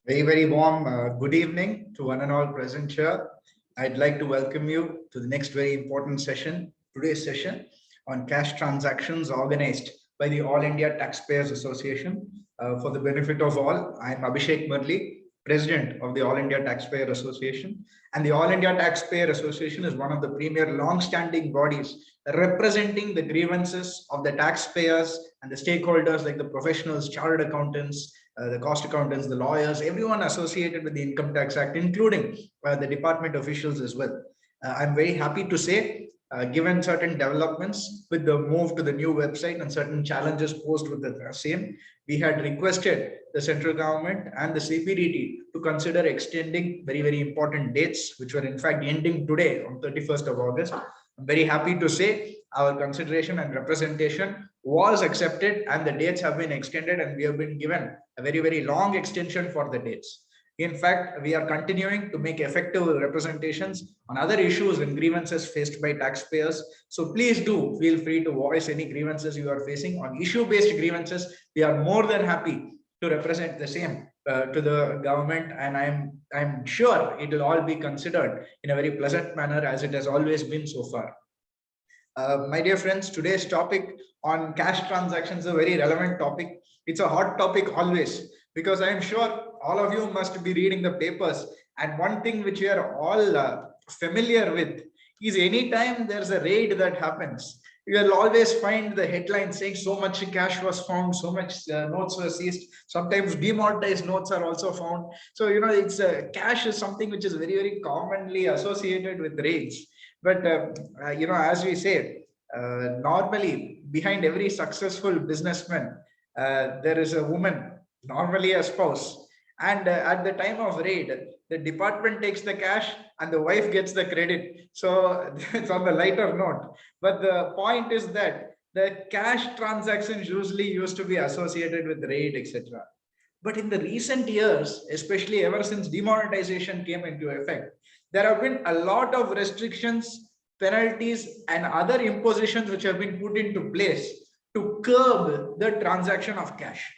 Very warm good evening to one and all present here. I'd like to welcome you to the next very important session, today's session on cash transactions organized by the All India Taxpayers Association. For the benefit of all, I'm Abhishek Murli, President of the All India Taxpayer Association. And the All India Taxpayer Association is one of the premier long-standing bodies representing the grievances of the taxpayers and the stakeholders like the professionals, chartered accountants, the cost accountants, the lawyers, everyone associated with the Income Tax Act, including the department officials as well. I'm very happy to say, given certain developments with the move to the new website and certain challenges posed with the same, we had requested the central government and the CPDT to consider extending very important dates, which were in fact ending today on 31st of August. I'm very happy to say our consideration and representation was accepted and the dates have been extended, and we have been given a very long extension for the dates. In fact, we are continuing to make effective representations on other issues and grievances faced by taxpayers. So please do feel free to voice any grievances you are facing. On issue-based grievances, we are more than happy to represent the same to the government, and I'm sure it will all be considered in a very pleasant manner as it has always been so far. My dear friends, today's topic on cash transactions is a very relevant topic. It's a hot topic always, because I'm sure all of you must be reading the papers. And one thing which we are all familiar with is anytime there's a raid that happens, you will always find the headline saying so much cash was found, so much notes were seized. Sometimes demonetized notes are also found. So, it's cash is something which is very commonly associated with raids. But, as we say, normally behind every successful businessman, there is a woman, normally a spouse. And at the time of raid, the department takes the cash and the wife gets the credit. So it's on the lighter note. But the point is that the cash transactions usually used to be associated with raid, etc. But in the recent years, especially ever since demonetization came into effect, there have been a lot of restrictions, penalties, and other impositions which have been put into place to curb the transaction of cash.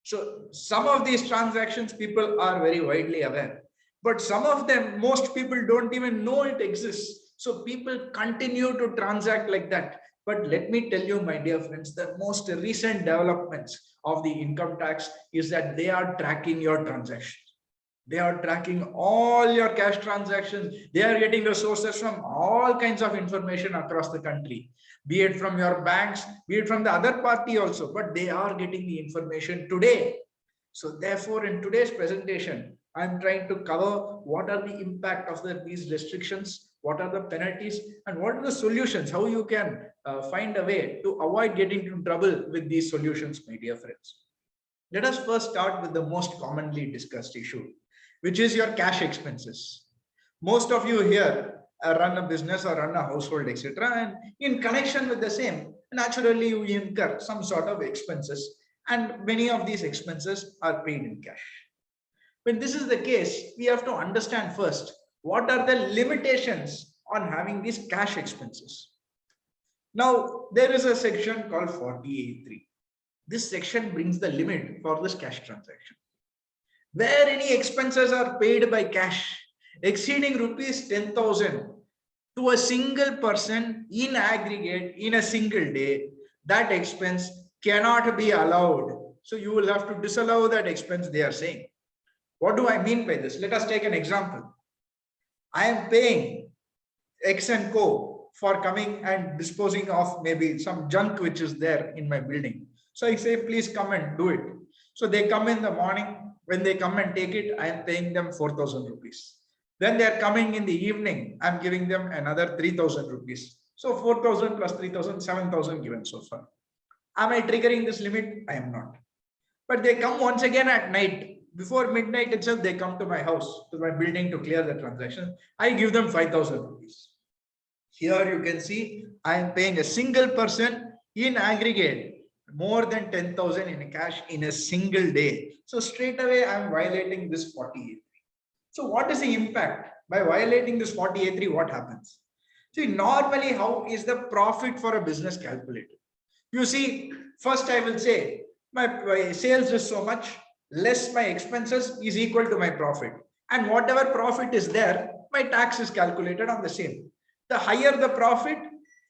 So some of these transactions people are very widely aware, but some of them, most people don't even know it exists. So people continue to transact like that. But let me tell you, my dear friends, the most recent developments of the income tax is that they are tracking your transactions. They are tracking all your cash transactions. They are getting the sources from all kinds of information across the country, be it from your banks, be it from the other party also, but they are getting the information today. So therefore, in today's presentation, I'm trying to cover what are the impact of these restrictions, what are the penalties, and what are the solutions, how you can find a way to avoid getting into trouble with these solutions, my dear friends. Let us first start with the most commonly discussed issue, which is your cash expenses. Most of you here run a business or run a household, etc. And in connection with the same, naturally you incur some sort of expenses, and many of these expenses are paid in cash. When this is the case, we have to understand first what are the limitations on having these cash expenses. Now, there is a section called 40A3. This section brings the limit for this cash transaction, where any expenses are paid by cash exceeding rupees 10,000 to a single person in aggregate in a single day, that expense cannot be allowed. So you will have to disallow that expense, they are saying. What do I mean by this? Let us take an example. I am paying X and Co for coming and disposing of maybe some junk which is there in my building. So I say, please come and do it. So they come in the morning. When they come and take it, I am paying them 4,000 rupees. Then they are coming in the evening. I'm giving them another 3,000 rupees. So 4,000 plus 3,000, 7,000 given so far. Am I triggering this limit? I am not. But they come once again at night. Before midnight itself, they come to my house, to my building to clear the transaction. I give them 5,000 rupees. Here you can see I am paying a single person in aggregate more than 10,000 in cash in a single day. So straight away I am violating this 40A3. So what is the impact? By violating this 40A3, what happens? See, normally how is the profit for a business calculated? You see, first I will say my sales is so much, less my expenses is equal to my profit. And whatever profit is there, my tax is calculated on the same. The higher the profit,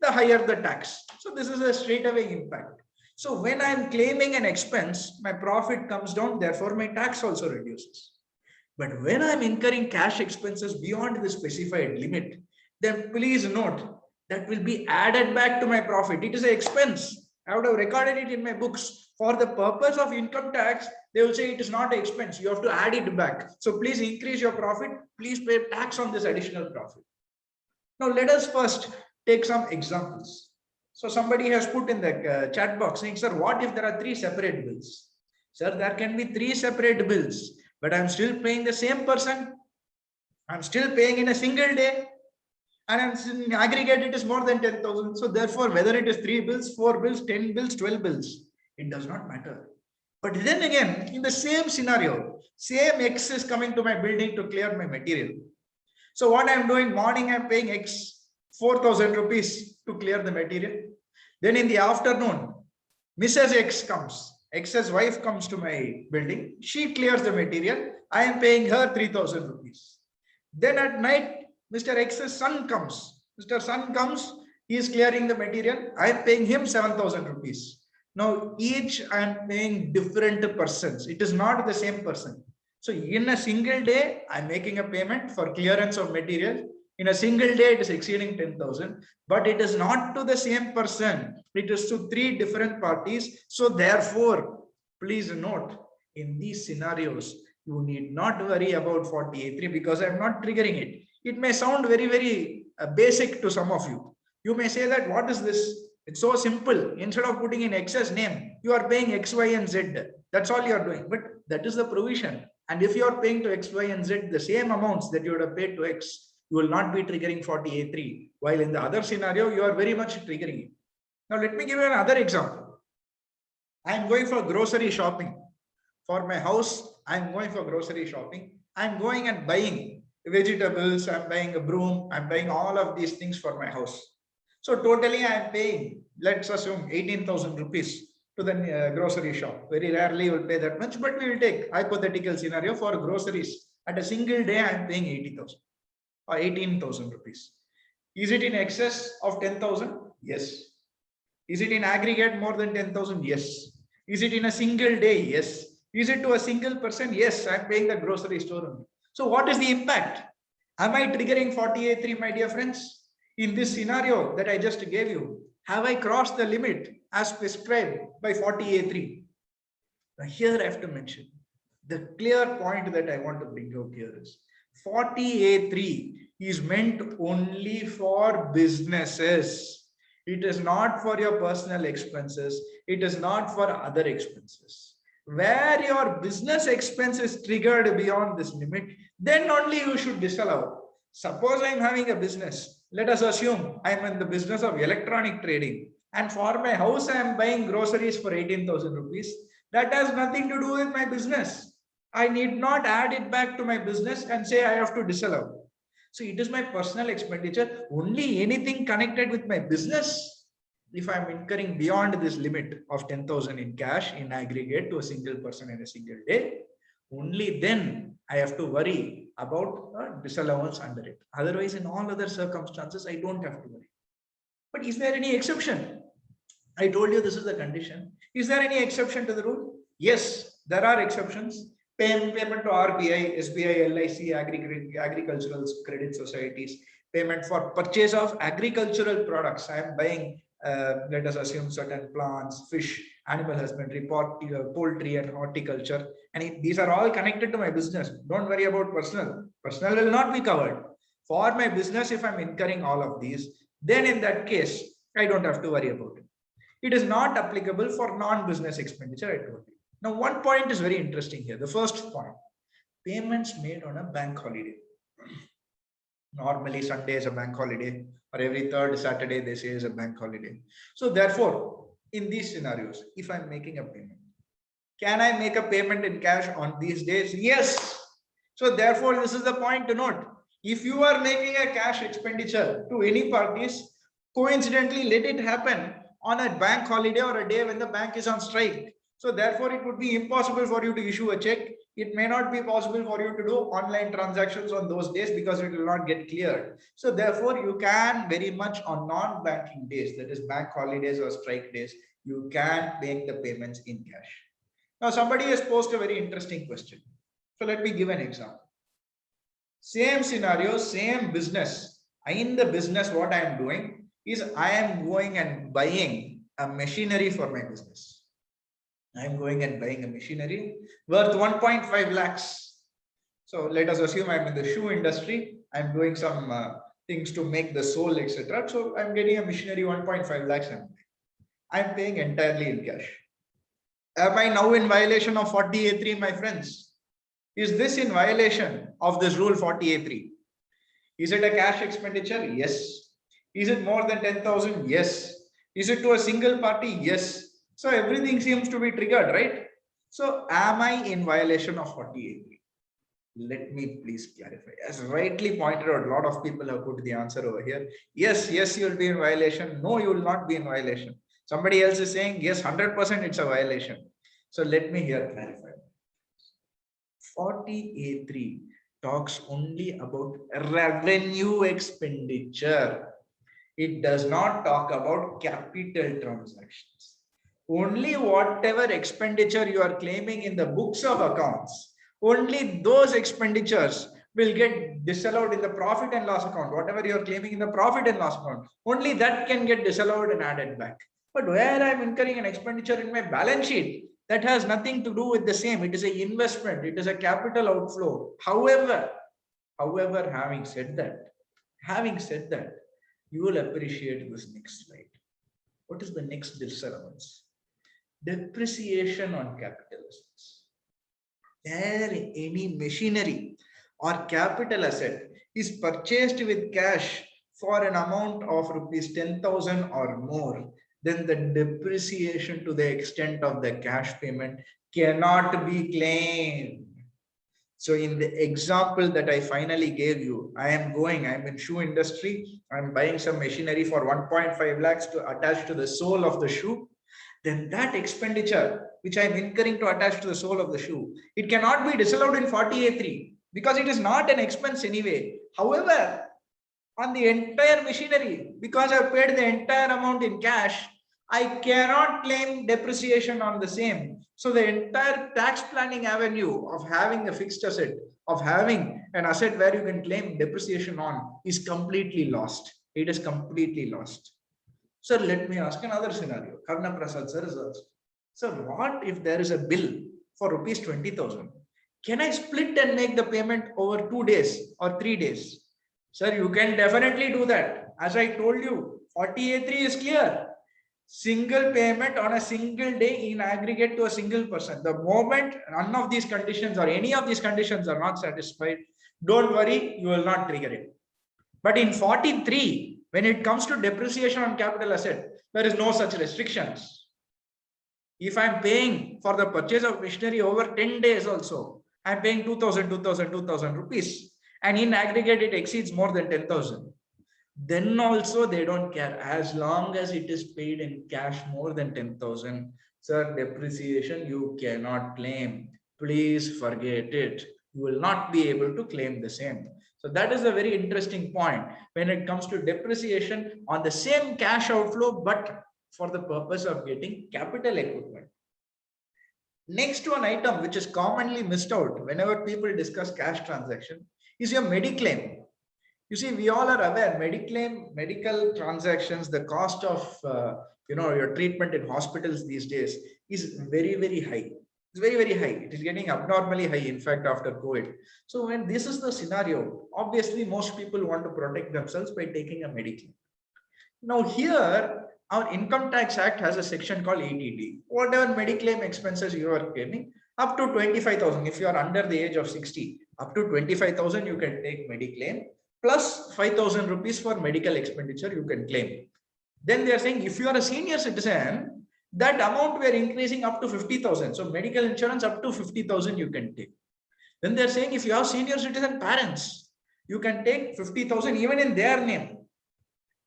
the higher the tax. So this is a straightaway impact. So when I'm claiming an expense, my profit comes down, therefore my tax also reduces. But when I'm incurring cash expenses beyond the specified limit, then please note that will be added back to my profit. It is an expense. I would have recorded it in my books. For the purpose of income tax, they will say it is not an expense. You have to add it back. So please increase your profit. Please pay tax on this additional profit. Now let us first take some examples. So somebody has put in the chat box saying, sir, what if there are 3 separate bills? Sir, there can be 3 separate bills, but I'm still paying the same person. I'm still paying in a single day. And in aggregate, it is more than 10,000. So therefore, whether it is 3 bills, 4 bills, 10 bills, 12 bills, it does not matter. But then again, in the same scenario, same X is coming to my building to clear my material. So what I'm doing, morning I'm paying X 4,000 rupees to clear the material. Then in the afternoon, Mrs. X comes. X's wife comes to my building. She clears the material. I am paying her 3,000 rupees. Then at night, Mr. X's son comes. Mr. Son comes. He is clearing the material. I am paying him 7,000 rupees. Now each I am paying different persons. It is not the same person. So in a single day, I'm making a payment for clearance of material. In a single day, it is exceeding 10,000, but it is not to the same person. It is to 3 different parties. So therefore, please note, in these scenarios, you need not worry about 40A3 because I'm not triggering it. It may sound very, very basic to some of you. You may say that, what is this? It's so simple. Instead of putting in X's name, you are paying X, Y, and Z. That's all you are doing. But that is the provision. And if you are paying to X, Y, and Z the same amounts that you would have paid to X, you will not be triggering 40A3. While in the other scenario, you are very much triggering it. Now, let me give you another example. I am going for grocery shopping. For my house, I am going for grocery shopping. I am going and buying vegetables. I'm buying a broom. I'm buying all of these things for my house. So totally I am paying, let's assume 18,000 rupees to the grocery shop. Very rarely you will pay that much, but we will take hypothetical scenario for groceries. At a single day, I am paying 80,000 or 18,000 rupees. Is it in excess of 10,000? Yes. Is it in aggregate more than 10,000? Yes. Is it in a single day? Yes. Is it to a single person? Yes, I'm paying the grocery store only. So what is the impact? Am I triggering 40A3, my dear friends? In this scenario that I just gave you, have I crossed the limit as prescribed by 40A3? Now here I have to mention the clear point that I want to bring out here is 40A3 is meant only for businesses. It is not for your personal expenses. It is not for other expenses. Where your business expense is triggered beyond this limit, then only you should disallow. Suppose I am having a business. Let us assume I am in the business of electronic trading. And for my house, I am buying groceries for 18,000 rupees. That has nothing to do with my business. I need not add it back to my business and say I have to disallow. So it is my personal expenditure. Only anything connected with my business, if I'm incurring beyond this limit of 10,000 in cash in aggregate to a single person in a single day, only then I have to worry about disallowance under it. Otherwise, in all other circumstances, I don't have to worry. But is there any exception? I told you this is the condition. Is there any exception to the rule? Yes, there are exceptions. Payment to RBI, SBI, LIC, agricultural credit societies, payment for purchase of agricultural products. I am buying, let us assume, certain plants, fish, animal husbandry, poultry, and horticulture. And these are all connected to my business. Don't worry about personal. Personal will not be covered. For my business, if I'm incurring all of these, then in that case, I don't have to worry about it. It is not applicable for non-business expenditure, I told you. Now, one point is very interesting here. The first point, payments made on a bank holiday. Normally, Sunday is a bank holiday, or every third Saturday, they say is a bank holiday. So therefore, in these scenarios, if I'm making a payment, can I make a payment in cash on these days? Yes. So therefore, this is the point to note. If you are making a cash expenditure to any parties, coincidentally, let it happen on a bank holiday or a day when the bank is on strike. So therefore, it would be impossible for you to issue a check. It may not be possible for you to do online transactions on those days because it will not get cleared. So therefore, you can very much on non-banking days, that is bank holidays or strike days, you can make the payments in cash. Now, somebody has posed a very interesting question. So let me give an example. Same scenario, same business. In the business, what I am doing is I am going and buying a machinery for my business. I am going and buying a machinery worth 1.5 lakhs. So let us assume I'm in the shoe industry. I'm doing some things to make the sole, etc. So I'm getting a machinery 1.5 lakhs. I'm paying entirely in cash. Am I now in violation of 40A3, my friends? Is this in violation of this rule 40A3? Is it a cash expenditure? Yes. Is it more than 10,000? Yes. Is it to a single party? Yes. So everything seems to be triggered, right? So am I in violation of 40A3? Let me please clarify. As rightly pointed out, a lot of people have put the answer over here. Yes, you will be in violation. No, you will not be in violation. Somebody else is saying, yes, 100% it's a violation. So let me here clarify. 40A3 talks only about revenue expenditure. It does not talk about capital transactions. Only whatever expenditure you are claiming in the books of accounts, only those expenditures will get disallowed in the profit and loss account. Whatever you are claiming in the profit and loss account, only that can get disallowed and added back. But where I'm incurring an expenditure in my balance sheet, that has nothing to do with the same. It is an investment. It is a capital outflow. However, having said that, you will appreciate this next slide. What is the next disallowance? Depreciation on capital assets. There any machinery or capital asset is purchased with cash for an amount of rupees 10,000 or more, then the depreciation to the extent of the cash payment cannot be claimed. So in the example that I finally gave you, I'm in shoe industry, I'm buying some machinery for 1.5 lakhs to attach to the sole of the shoe. Then that expenditure, which I'm incurring to attach to the sole of the shoe, it cannot be disallowed in 40A3 because it is not an expense anyway. However, on the entire machinery, because I've paid the entire amount in cash, I cannot claim depreciation on the same. So the entire tax planning avenue of having a fixed asset, of having an asset where you can claim depreciation on, is completely lost. It is completely lost. Sir, let me ask another scenario. Karna Prasad sir is asked, sir, what if there is a bill for rupees 20,000? Can I split and make the payment over 2 days or 3 days? Sir, you can definitely do that. As I told you, 40A3 is clear. Single payment on a single day in aggregate to a single person. The moment none of these conditions or any of these conditions are not satisfied, don't worry, you will not trigger it. But in 43, when it comes to depreciation on capital asset, there is no such restrictions. If I'm paying for the purchase of machinery over 10 days also, I'm paying 2,000 rupees. And in aggregate, it exceeds more than 10,000. Then also they don't care as long as it is paid in cash more than 10,000. Sir, depreciation you cannot claim. Please forget it. You will not be able to claim the same. So that is a very interesting point when it comes to depreciation on the same cash outflow, but for the purpose of getting capital equipment. Next to an item which is commonly missed out whenever people discuss cash transaction is your mediclaim. You see, we all are aware mediclaim, medical transactions, the cost of your treatment in hospitals these days is very, very high. It's very, very high. It is getting abnormally high, in fact, after COVID. So when this is the scenario, obviously most people want to protect themselves by taking a mediclaim. Now here, our Income Tax Act has a section called ETD. Whatever mediclaim expenses you are claiming, up to 25,000. If you are under the age of 60, up to 25,000 you can take mediclaim, plus 5,000 rupees for medical expenditure you can claim. Then they are saying if you are a senior citizen, that amount we are increasing up to 50,000. So medical insurance up to 50,000 you can take. Then they are saying if you have senior citizen parents, you can take 50,000 even in their name.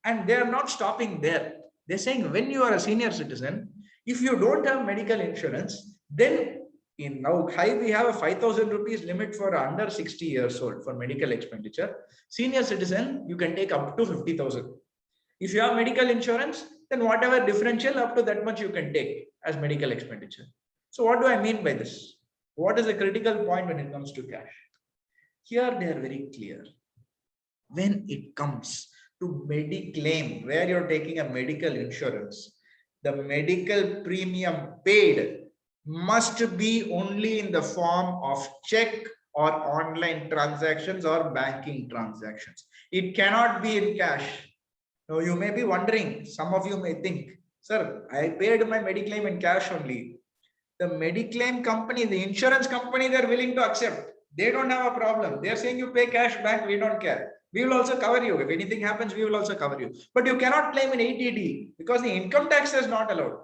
And they are not stopping there. They're saying when you are a senior citizen, If you don't have medical insurance, then in now high we have a 5,000 rupees limit for under 60 years old for medical expenditure. Senior citizen, you can take up to 50,000. If you have medical insurance, then whatever differential up to that much you can take as medical expenditure. So what do I mean by this? What is the critical point when it comes to cash? Here they are very clear. When it comes to Mediclaim, where you're taking a medical insurance, the medical premium paid must be only in the form of check or online transactions or banking transactions. It cannot be in cash. Now you may be wondering, some of you may think, sir, I paid my Mediclaim in cash only. The Mediclaim company, the insurance company, they're willing to accept. They don't have a problem. They're saying you pay cash back, we don't care. We will also cover you. If anything happens, we will also cover you. But you cannot claim in 80D because the income tax is not allowed.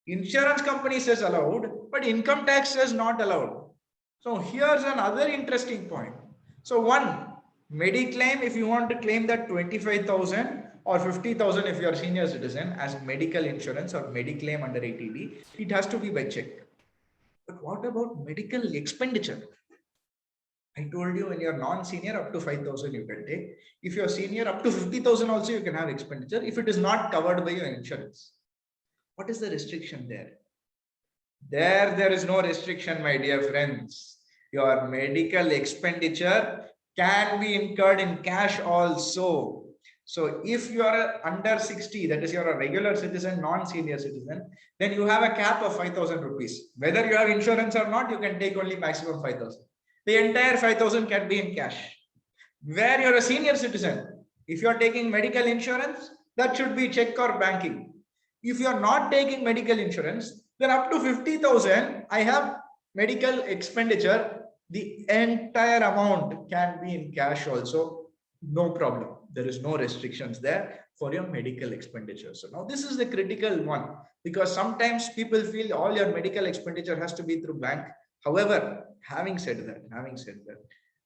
Insurance company says allowed, but income tax is not allowed. So here's another interesting point. So one, Mediclaim, if you want to claim that 25,000 or 50,000 if you're a senior citizen as medical insurance or Mediclaim under 80D, it has to be by check. But what about medical expenditure? I told you when you're non-senior up to 5,000 you can take. If you're senior up to 50,000 also you can have expenditure if it is not covered by your insurance. What is the restriction there? There is no restriction, my dear friends. Your medical expenditure can be incurred in cash also. So if you are under 60, that is you're a regular citizen, non-senior citizen, then you have a cap of 5,000 rupees. Whether you have insurance or not, you can take only maximum 5,000. The entire 5,000 can be in cash. Where you're a senior citizen, if you're taking medical insurance, that should be check or banking. If you're not taking medical insurance, then up to 50,000, I have medical expenditure. The entire amount can be in cash also. No problem. There is no restrictions there for your medical expenditure. So now this is the critical one, because sometimes people feel all your medical expenditure has to be through bank. However, having said that,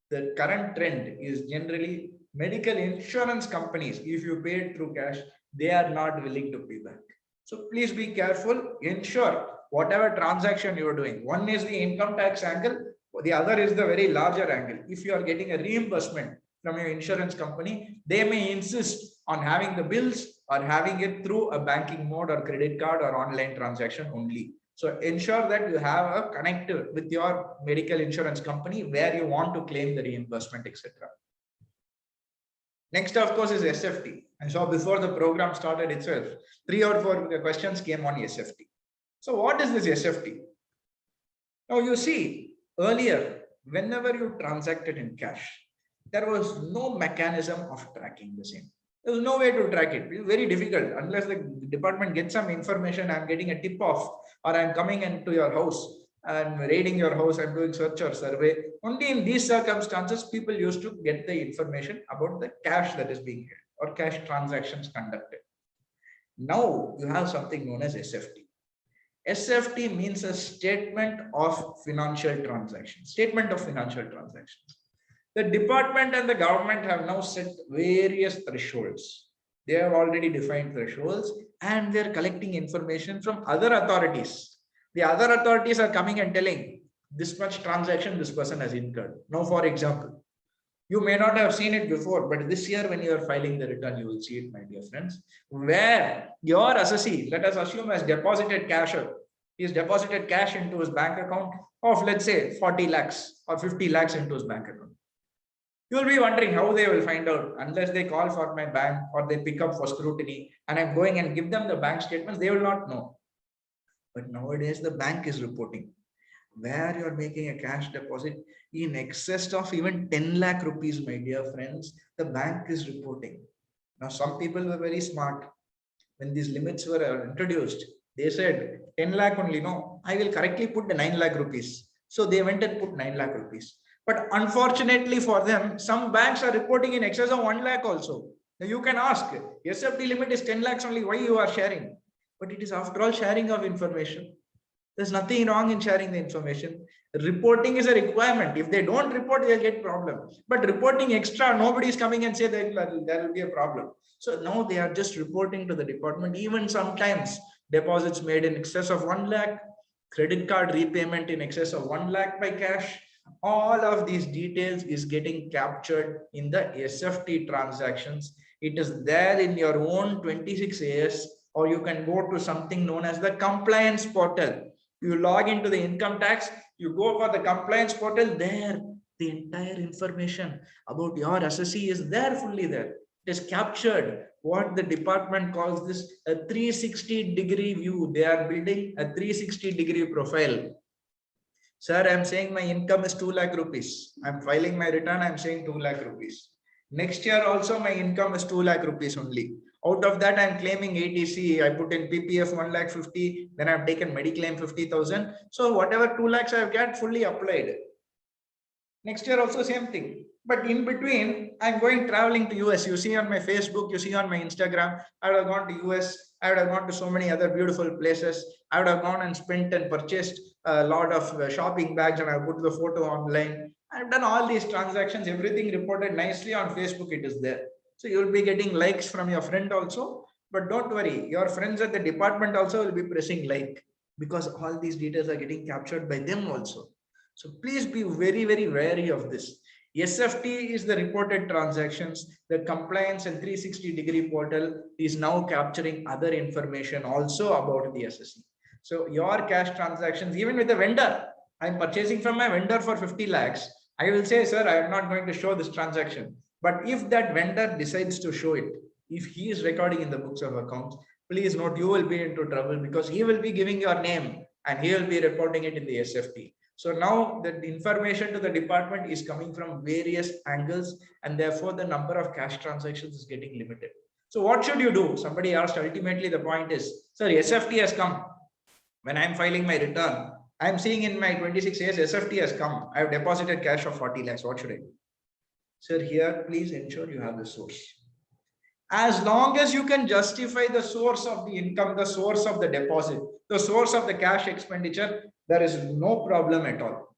the current trend is generally medical insurance companies, if you pay it through cash, they are not willing to pay back. So please be careful. Ensure whatever transaction you are doing. One is the income tax angle. The other is the very larger angle. If you are getting a reimbursement from your insurance company, they may insist on having the bills or having it through a banking mode or credit card or online transaction only. So ensure that you have a connect with your medical insurance company where you want to claim the reimbursement, etc. Next, of course, is SFT. I saw before the program started itself, 3 or 4 questions came on SFT. So what is this SFT? Now you see, earlier, whenever you transacted in cash, there was no mechanism of tracking the same. There was no way to track it. It was very difficult unless the department gets some information. I'm getting a tip off, or I'm coming into your house and raiding your house and doing search or survey. Only in these circumstances, people used to get the information about the cash that is being held or cash transactions conducted. Now you have something known as SFT. SFT means a statement of financial transactions. Statement of financial transactions. The department and the government have now set various thresholds. They have already defined thresholds and they're collecting information from other authorities. The other authorities are coming and telling this much transaction this person has incurred. Now, for example, you may not have seen it before, but this year when you are filing the return, you will see it, my dear friends, where your assessee, let us assume, has deposited cash. He's deposited cash into his bank account of, let's say, 40 lakhs or 50 lakhs into his bank account. You'll be wondering how they will find out unless they call for my bank or they pick up for scrutiny and I'm going and give them the bank statements, they will not know. But nowadays the bank is reporting where you're making a cash deposit in excess of even 10 lakh rupees, my dear friends, the bank is reporting. Now, some people were very smart. When these limits were introduced, they said 10 lakh only. No, I will correctly put the 9 lakh rupees. So they went and put 9 lakh rupees. But unfortunately for them, some banks are reporting in excess of 1 lakh also. Now you can ask, SFT limit is 10 lakhs only, why you are sharing? But it is after all sharing of information. There's nothing wrong in sharing the information. Reporting is a requirement. If they don't report, they'll get problem. But reporting extra, nobody is coming and say that there will be a problem. So now they are just reporting to the department. Even sometimes deposits made in excess of 1 lakh, credit card repayment in excess of 1 lakh by cash. All of these details is getting captured in the SFT transactions. It is there in your own 26AS, or you can go to something known as the compliance portal. You log into the income tax, you go for the compliance portal, there the entire information about your assessee is there, fully there. It is captured. What the department calls this a 360-degree view. They are building a 360-degree profile. Sir, I'm saying my income is 2 lakh rupees. I'm filing my return, I'm saying 2 lakh rupees. Next year also my income is 2 lakh rupees only. Out of that, I'm claiming ATC. I put in PPF 1 lakh 50, then I've taken Mediclaim 50,000. So whatever 2 lakhs I've got fully applied. Next year also same thing. But in between, I'm going traveling to US. You see on my Facebook, you see on my Instagram, I would have gone to US. I would have gone to so many other beautiful places. I would have gone and spent and purchased a lot of shopping bags, and I put the photo online. I've done all these transactions, everything reported nicely on Facebook. It is there. So you'll be getting likes from your friend also. But don't worry, your friends at the department also will be pressing like, because all these details are getting captured by them also. So please be very, very wary of this. SFT is the reported transactions. The compliance and 360-degree portal is now capturing other information also about the assessee. So your cash transactions, even with the vendor, I'm purchasing from my vendor for 50 lakhs. I will say, sir, I am not going to show this transaction. But if that vendor decides to show it, if he is recording in the books of accounts, please note you will be into trouble, because he will be giving your name and he will be reporting it in the SFT. So now the information to the department is coming from various angles, and therefore the number of cash transactions is getting limited. So what should you do? Somebody asked. Ultimately, the point is, sir, SFT has come. When I'm filing my return, I'm seeing in my 26 years, SFT has come. I've deposited cash of 40 lakhs. What should I do? Sir, here, please ensure you have the source. As long as you can justify the source of the income, the source of the deposit, the source of the cash expenditure, there is no problem at all.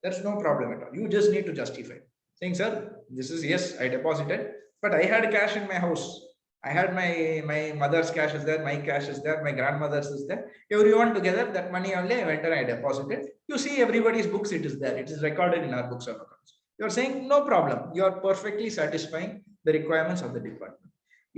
There's no problem at all. You just need to justify. Saying, sir, this is, yes, I deposited, but I had cash in my house. I had my mother's cash is there, my cash is there, my grandmother's is there. Everyone together, that money only I went and I deposited. You see everybody's books, it is there. It is recorded in our books of accounts. You're saying, no problem. You're perfectly satisfying the requirements of the department.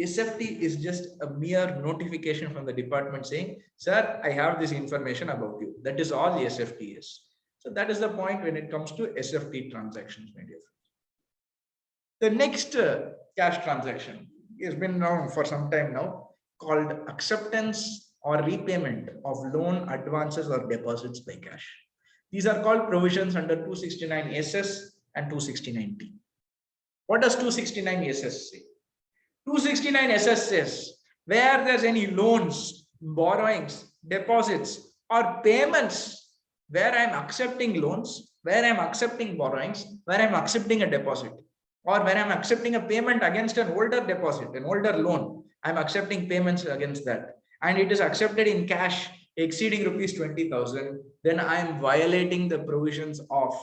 SFT is just a mere notification from the department saying, sir, I have this information about you. That is all the SFT is. So that is the point when it comes to SFT transactions, my dear friends. The next cash transaction has been known for some time now, called acceptance or repayment of loan advances or deposits by cash. These are called provisions under 269SS and 269T. What does 269SS say? 269SS says, where there's any loans, borrowings, deposits, or payments, where I'm accepting loans, where I'm accepting borrowings, where I'm accepting a deposit, or when I'm accepting a payment against an older deposit, an older loan, I'm accepting payments against that, and it is accepted in cash exceeding rupees 20,000, then I am violating the provisions of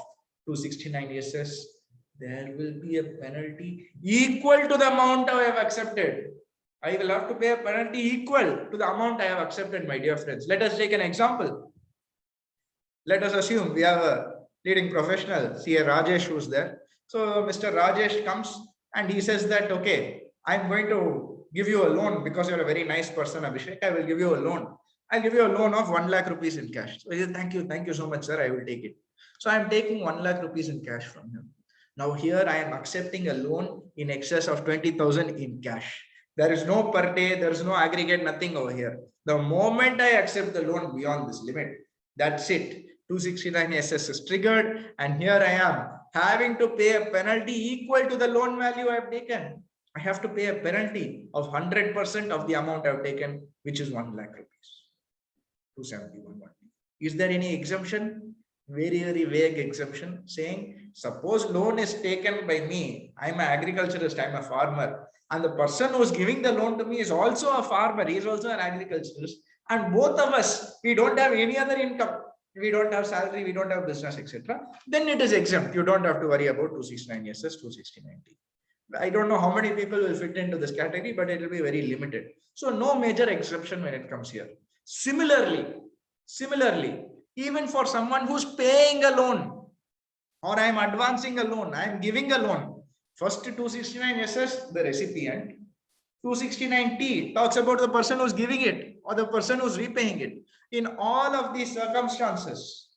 269SS. There will be a penalty equal to the amount I have accepted. I will have to pay a penalty equal to the amount I have accepted, my dear friends. Let us take an example. Let us assume we have a leading professional, CA Rajesh, who's there. So Mr. Rajesh comes and he says that, okay, I'm going to give you a loan because you're a very nice person, Abhishek. I will give you a loan. I'll give you a loan of 1 lakh rupees in cash. So he says, thank you so much, sir. I will take it. So I'm taking 1 lakh rupees in cash from him. Now here I am accepting a loan in excess of 20,000 in cash. There is no per day, there is no aggregate, nothing over here. The moment I accept the loan beyond this limit, that's it. 269SS is triggered, and here I am having to pay a penalty equal to the loan value I have taken. I have to pay a penalty of 100% of the amount I have taken, which is 1 lakh rupees. 271. Is there any exemption? Very, very vague exemption saying, suppose loan is taken by me, I'm an agriculturist, I'm a farmer, and the person who is giving the loan to me is also a farmer, he is also an agriculturist, and both of us, we don't have any other income, we don't have salary, we don't have business, etc., then it is exempt. You don't have to worry about 269SS, 269T. I don't know how many people will fit into this category, but it will be very limited. So no major exception when it comes here. Similarly, even for someone who's paying a loan, or I'm advancing a loan, I'm giving a loan. First 269 SS, the recipient. 269T talks about the person who's giving it or the person who's repaying it. In all of these circumstances,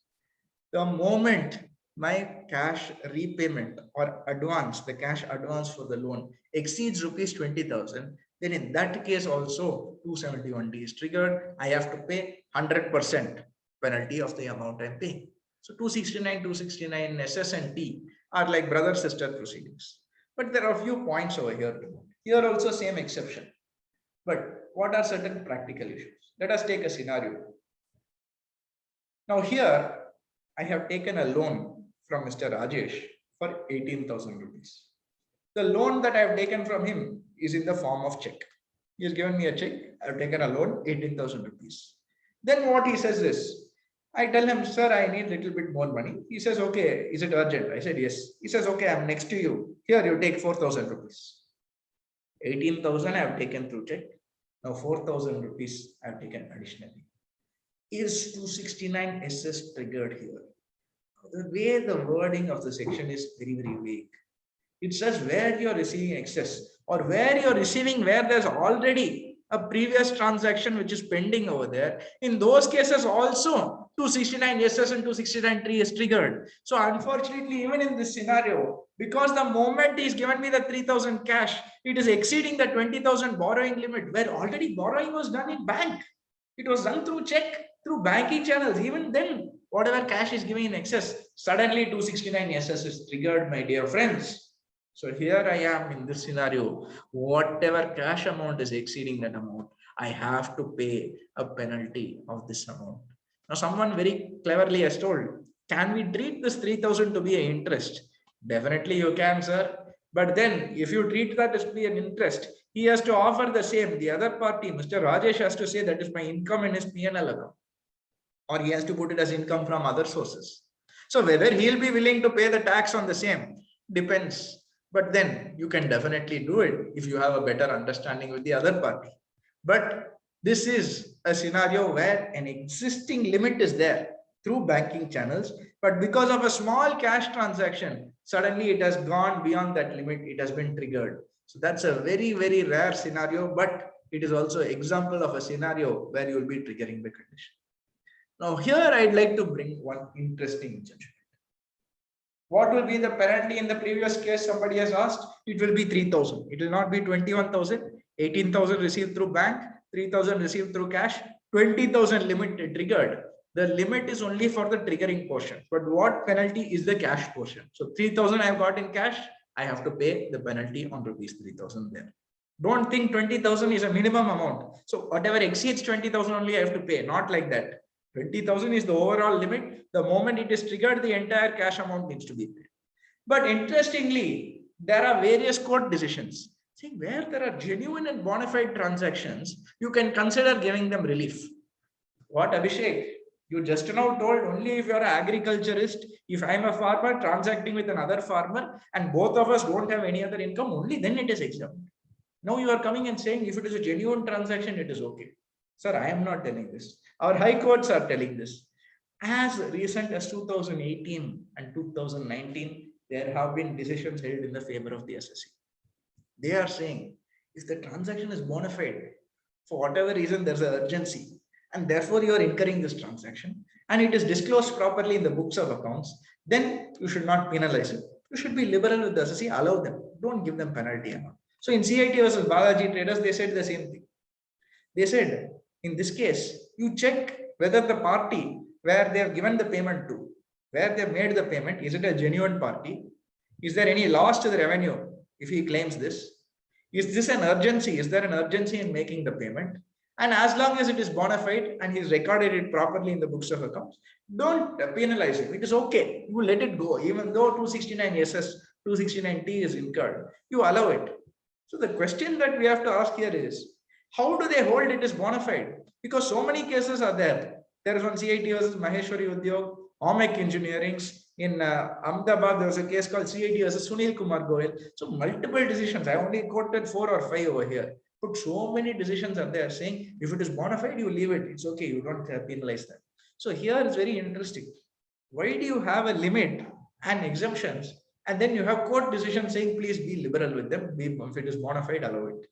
the moment my cash repayment or advance, the cash advance for the loan exceeds rupees 20,000, then in that case also 271D is triggered. I have to pay 100% penalty of the amount I'm paying. So 269, 269 SS and T are like brother-sister proceedings. But there are a few points over here. Here also same exception. But what are certain practical issues? Let us take a scenario. Now here, I have taken a loan from Mr. Rajesh for 18,000 rupees. The loan that I have taken from him is in the form of check. He has given me a check. I have taken a loan, 18,000 rupees. Then what he says is, I tell him, sir, I need a little bit more money. He says, okay, is it urgent? I said, yes. He says, okay, I'm next to you. Here, you take 4,000 rupees. 18,000 I have taken through check. Now 4,000 rupees I have taken additionally. Is 269 SS triggered here? The way the wording of the section is very, very vague. It says where you're receiving excess or where you're receiving where there's already a previous transaction which is pending over there. In those cases also 269 SS and 269 is triggered. So unfortunately, even in this scenario, because the moment he's given me the 3,000 cash, it is exceeding the 20,000 borrowing limit where already borrowing was done in bank. It was done through check, through banking channels. Even then, whatever cash is giving in excess, suddenly 269 SS is triggered, my dear friends. So here I am in this scenario, whatever cash amount is exceeding that amount, I have to pay a penalty of this amount. Now someone very cleverly has told, can we treat this 3,000 to be an interest? Definitely you can, sir. But then if you treat that as to be an interest, he has to offer the same. The other party, Mr. Rajesh, has to say that is my income in his P&L account. Or he has to put it as income from other sources. So whether he'll be willing to pay the tax on the same depends. But then you can definitely do it if you have a better understanding with the other party. But this is a scenario where an existing limit is there through banking channels. But because of a small cash transaction, suddenly it has gone beyond that limit. It has been triggered. So that's a very, very rare scenario, but it is also an example of a scenario where you will be triggering the condition. Now here I'd like to bring one interesting judgment. What will be the penalty in the previous case? Somebody has asked. It will be 3,000. It will not be 21,000. 18,000 received through bank, 3,000 received through cash, 20,000 limit triggered. The limit is only for the triggering portion. But what penalty is the cash portion? So 3,000 I have got in cash. I have to pay the penalty on rupees 3,000 there. Don't think 20,000 is a minimum amount. So whatever exceeds 20,000 only I have to pay. Not like that. 20,000 is the overall limit. The moment it is triggered, the entire cash amount needs to be paid. But interestingly, there are various court decisions saying where there are genuine and bona fide transactions, you can consider giving them relief. What, Abhishek? You just now told only if you're an agriculturist, if I'm a farmer transacting with another farmer and both of us don't have any other income, only then it is exempt. Now you are coming and saying if it is a genuine transaction, it is okay. Sir, I am not telling this. Our high courts are telling this. As recent as 2018 and 2019, there have been decisions held in the favor of the SSC. They are saying if the transaction is bona fide, for whatever reason, there's an urgency, and therefore you are incurring this transaction, and it is disclosed properly in the books of accounts, then you should not penalize it. You should be liberal with the SSC, allow them, don't give them penalty amount. So in CIT versus Balaji Traders, they said the same thing. They said, in this case, you check whether the party where they have given the payment to, where they have made the payment, is it a genuine party? Is there any loss to the revenue if he claims this? Is this an urgency? Is there an urgency in making the payment? And as long as it is bona fide and he's recorded it properly in the books of accounts, don't penalize him. It is okay. You let it go. Even though 269 SS, 269T is incurred, you allow it. So the question that we have to ask here is, how do they hold it as bona fide? Because so many cases are there. There is one CIT versus Maheshwari Udyog, Omek Engineerings. In Ahmedabad, there was a case called CIT versus Sunil Kumar Goyal. So multiple decisions. I only quoted 4 or 5 over here. But so many decisions are there saying if it is bona fide, you leave it. It's okay. You don't penalize that. So here it's very interesting. Why do you have a limit and exemptions, and then you have court decision saying please be liberal with them? If it is bona fide, allow it.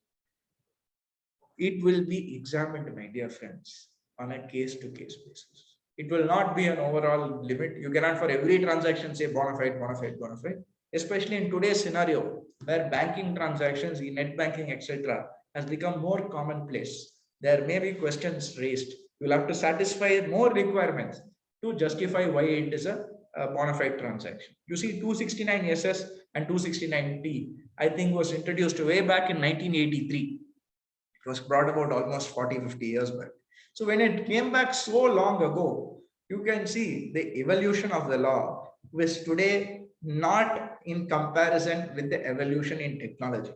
It will be examined, my dear friends, on a case-to-case basis. It will not be an overall limit. You cannot for every transaction say bona fide, bona fide, bona fide. Especially in today's scenario where banking transactions, net banking, etc., has become more commonplace. There may be questions raised. You will have to satisfy more requirements to justify why it is a bona fide transaction. You see, 269 SS and 269T, I think, was introduced way back in 1983. It was brought about almost 40-50 years back. So when it came back so long ago, you can see the evolution of the law was today not in comparison with the evolution in technology.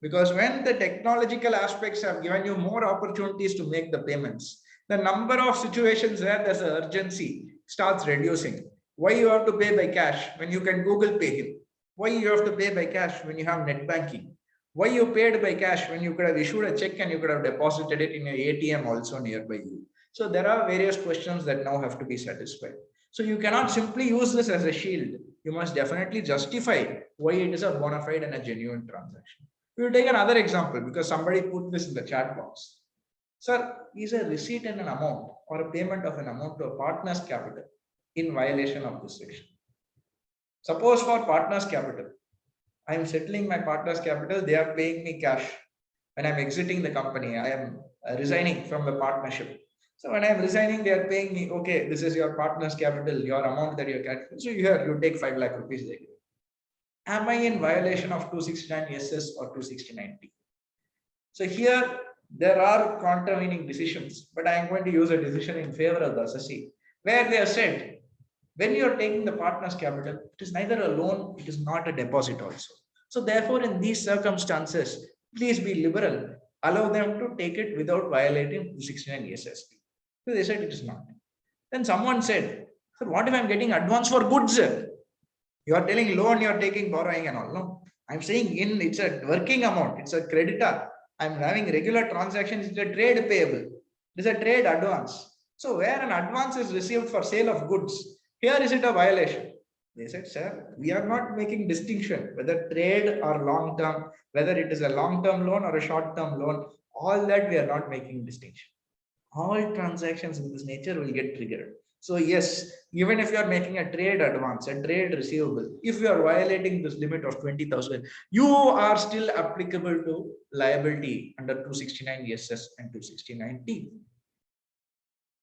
Because when the technological aspects have given you more opportunities to make the payments, the number of situations where there's an urgency starts reducing. Why you have to pay by cash when you can Google Pay him? Why you have to pay by cash when you have net banking? Why you paid by cash when you could have issued a check and you could have deposited it in an ATM also nearby you? So there are various questions that now have to be satisfied. So you cannot simply use this as a shield. You must definitely justify why it is a bona fide and a genuine transaction. We will take another example because somebody put this in the chat box. Sir, is a receipt and an amount or a payment of an amount to a partner's capital in violation of this section? Suppose for partner's capital, I am settling my partner's capital, they are paying me cash. When I'm exiting the company, I am resigning from the partnership. So when I'm resigning, they are paying me, okay, this is your partner's capital, your amount that you're getting. So you take 5 lakh rupees. Am I in violation of 269 SS or 269T? So here there are contravening decisions, but I'm going to use a decision in favor of the assessee, where they have said, when you're taking the partner's capital, it is neither a loan, it is not a deposit also. So therefore, in these circumstances, please be liberal. Allow them to take it without violating 269 ESSP. So they said it is not. Then someone said, sir, what if I'm getting advance for goods? You are telling loan, you are taking borrowing and all. No, I'm saying it's a working amount, it's a creditor. I'm having regular transactions, it's a trade payable. It's a trade advance. So where an advance is received for sale of goods, here is it a violation? They said, sir, we are not making distinction whether trade or long-term, whether it is a long-term loan or a short-term loan, all that we are not making distinction. All transactions in this nature will get triggered. So yes, even if you are making a trade advance, a trade receivable, if you are violating this limit of 20,000, you are still applicable to liability under 269 ESS and 269T.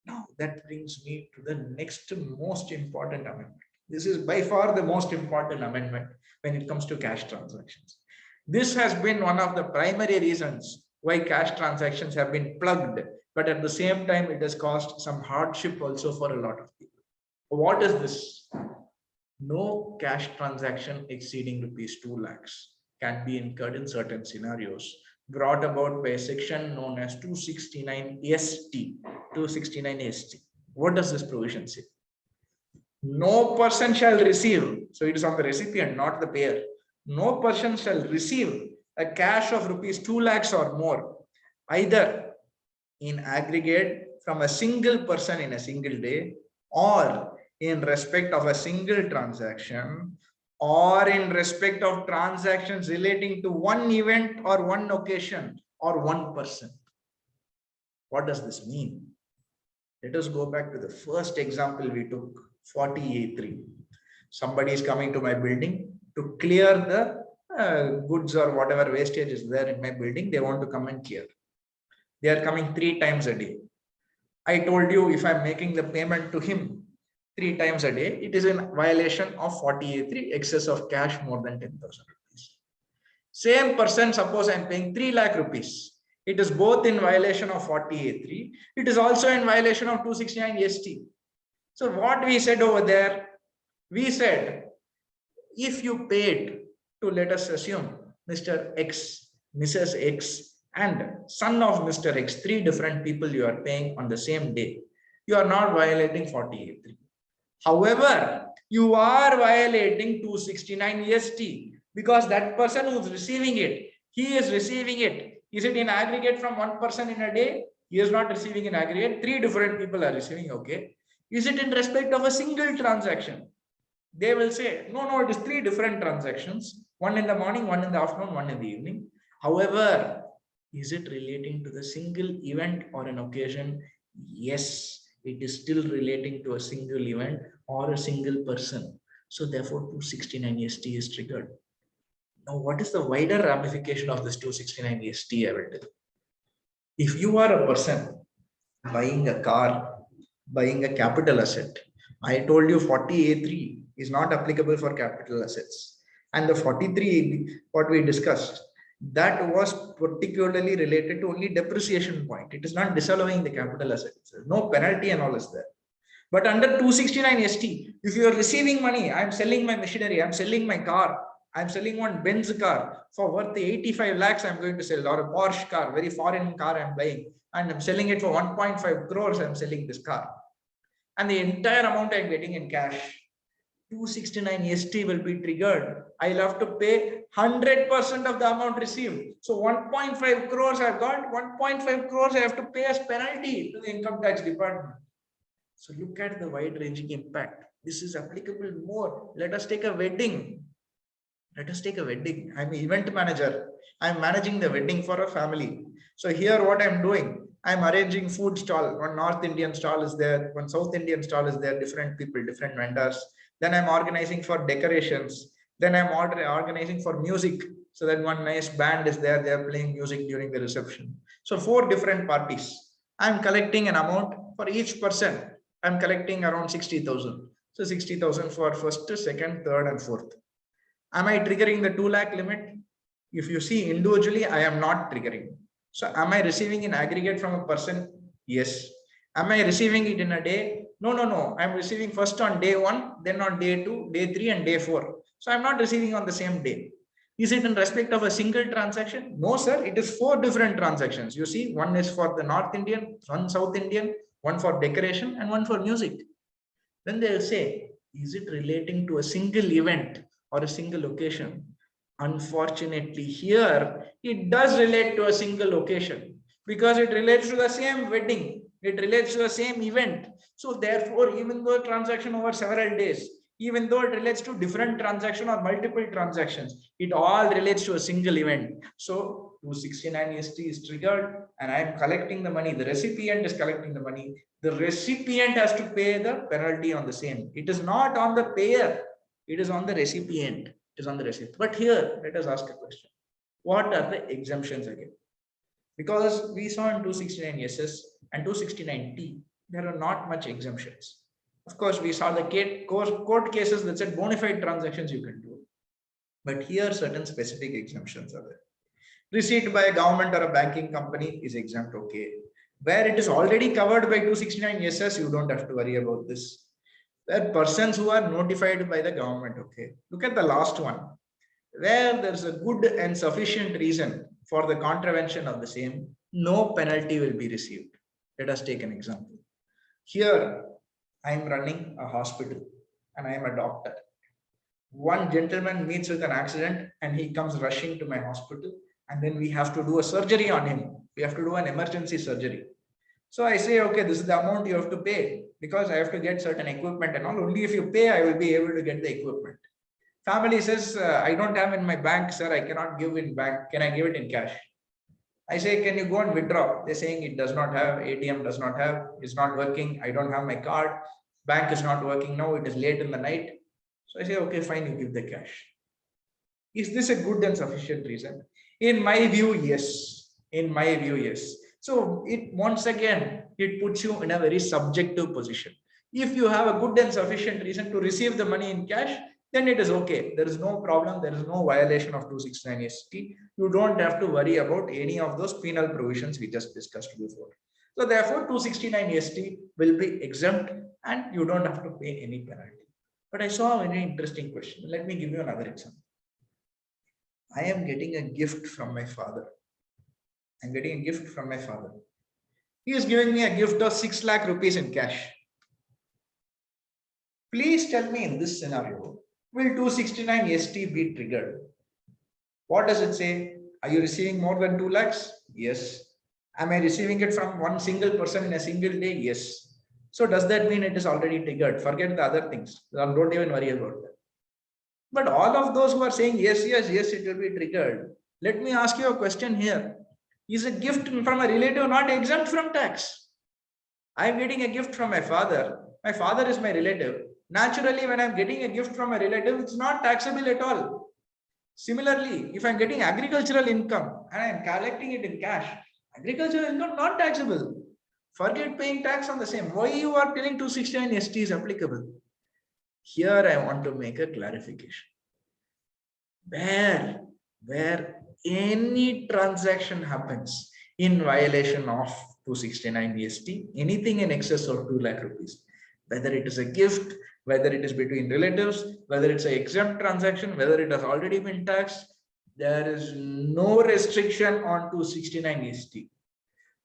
Now that brings me to the next most important amendment. This is by far the most important amendment when it comes to cash transactions. This has been one of the primary reasons why cash transactions have been plugged, but at the same time, it has caused some hardship also for a lot of people. What is this? No cash transaction exceeding rupees 2 lakhs can be incurred in certain scenarios, brought about by a section known as 269 ST. 269 ST. What does this provision say? No person shall receive, so it is on the recipient, not the payer. No person shall receive a cash of rupees 2 lakhs or more, either in aggregate from a single person in a single day, or in respect of a single transaction, or in respect of transactions relating to one event or one occasion or one person. What does this mean? Let us go back to the first example we took, 40A3. Somebody is coming to my building to clear the goods or whatever wastage is there in my building. They want to come and clear. They are coming 3 times a day. I told you if I'm making the payment to him 3 times a day, it is in violation of 40A3, excess of cash more than 10,000 rupees. Same person, suppose I'm paying 3 lakh rupees. It is both in violation of 40A3. It is also in violation of 269 ST. So what we said over there, we said, if you paid to, let us assume, Mr. X, Mrs. X, and son of Mr. X, 3 different people you are paying on the same day, you are not violating 40A3. However, you are violating 269 ST because that person who's receiving it, he is receiving it Is it in aggregate from one person in a day? He is not receiving in aggregate. 3 different people are receiving. Okay. Is it in respect of a single transaction? They will say, no, it is 3 different transactions. One in the morning, one in the afternoon, one in the evening. However, is it relating to the single event or an occasion? Yes, it is still relating to a single event or a single person. So therefore, 269 ST is triggered. Now, what is the wider ramification of this 269 ST? I will tell. If you are a person buying a car, buying a capital asset, I told you 40A3 is not applicable for capital assets. And the 43, what we discussed, that was particularly related to only depreciation point. It is not disallowing the capital assets. There's no penalty and all is there. But under 269 ST, if you are receiving money, I'm selling my machinery, I'm selling my car, I'm selling one Benz car for worth 85 lakhs, I'm going to sell, or a Porsche car, very foreign car I'm buying, and I'm selling it for 1.5 crores, I'm selling this car. And the entire amount I'm getting in cash. 269 ST will be triggered. I'll have to pay 100% of the amount received. So 1.5 crores I've got, 1.5 crores I have to pay as penalty to the income tax department. So look at the wide ranging impact. This is applicable more. Let us take a wedding. Let us take a wedding. I'm an event manager. I'm managing the wedding for a family. So here what I'm doing, I'm arranging food stall. One North Indian stall is there. One South Indian stall is there. Different people, different vendors. Then I'm organizing for decorations. Then I'm organizing for music. So that one nice band is there. They're playing music during the reception. So 4 different parties. I'm collecting an amount for each person. I'm collecting around 60,000. So 60,000 for first, second, third, and fourth. Am I triggering the 2 lakh limit? If you see individually, I am not triggering. So am I receiving in aggregate from a person? Yes. Am I receiving it in a day? No. I'm receiving first on day 1, then on day 2, day 3, and day 4. So I'm not receiving on the same day. Is it in respect of a single transaction? No, sir. It is 4 different transactions. You see, one is for the North Indian, one South Indian, one for decoration, and one for music. Then they'll say, is it relating to a single event or a single occasion? Unfortunately, here it does relate to a single occasion because it relates to the same wedding, it relates to the same event. So therefore, even though a transaction over several days, even though it relates to different transaction or multiple transactions, it all relates to a single event. So 269 ST is triggered and I am collecting the money. The recipient is collecting the money. The recipient has to pay the penalty on the same. It is not on the payer. It is on the recipient. It is on the recipient. But here, let us ask a question. What are the exemptions again? Because we saw in 269 SS and 269T, there are not much exemptions. Of course, we saw the court cases that said bona fide transactions you can do. But here, certain specific exemptions are there. Receipt by a government or a banking company is exempt, okay. Where it is already covered by 269 SS, you don't have to worry about this. Where persons who are notified by the government, okay. Look at the last one. Where there's a good and sufficient reason for the contravention of the same, no penalty will be received. Let us take an example. Here, I am running a hospital and I am a doctor. One gentleman meets with an accident and he comes rushing to my hospital, and then we have to do a surgery on him. We have to do an emergency surgery. So I say, okay, this is the amount you have to pay because I have to get certain equipment and all. Only if you pay, I will be able to get the equipment. Family says, I don't have in my bank, sir. I cannot give in bank. Can I give it in cash? I say, can you go and withdraw? They're saying it does not have, ATM does not have, it's not working. I don't have my card. Bank is not working now. It is late in the night. So I say, okay, fine, you give the cash. Is this a good and sufficient reason? In my view, yes. In my view, yes. So it once again, it puts you in a very subjective position. If you have a good and sufficient reason to receive the money in cash, then it is okay. There is no problem. There is no violation of 269 ST. You don't have to worry about any of those penal provisions we just discussed before. So therefore, 269 ST will be exempt and you don't have to pay any penalty. But I saw a very interesting question. Let me give you another example. I am getting a gift from my father. I'm getting a gift from my father. He is giving me a gift of 6 lakh rupees in cash. Please tell me in this scenario, will 269 ST be triggered? What does it say? Are you receiving more than 2 lakhs? Yes. Am I receiving it from one single person in a single day? Yes. So does that mean it is already triggered? Forget the other things. Don't even worry about that. But all of those who are saying yes, yes, yes, it will be triggered. Let me ask you a question here. Is a gift from a relative not exempt from tax? I am getting a gift from my father. My father is my relative. Naturally, when I'm getting a gift from a relative, it's not taxable at all. Similarly, if I'm getting agricultural income and I'm collecting it in cash, agricultural income not taxable. Forget paying tax on the same. Why you are telling 269 ST is applicable? Here I want to make a clarification. Where any transaction happens in violation of 269 EST, anything in excess of 2 lakh rupees, whether it is a gift, whether it is between relatives, whether it's an exempt transaction, whether it has already been taxed, there is no restriction on 269 EST.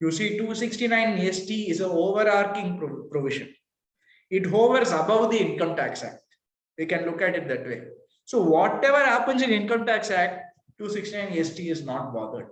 You see, 269 EST is an overarching provision. It hovers above the Income Tax Act. We can look at it that way. So whatever happens in Income Tax Act, 269 ST is not bothered.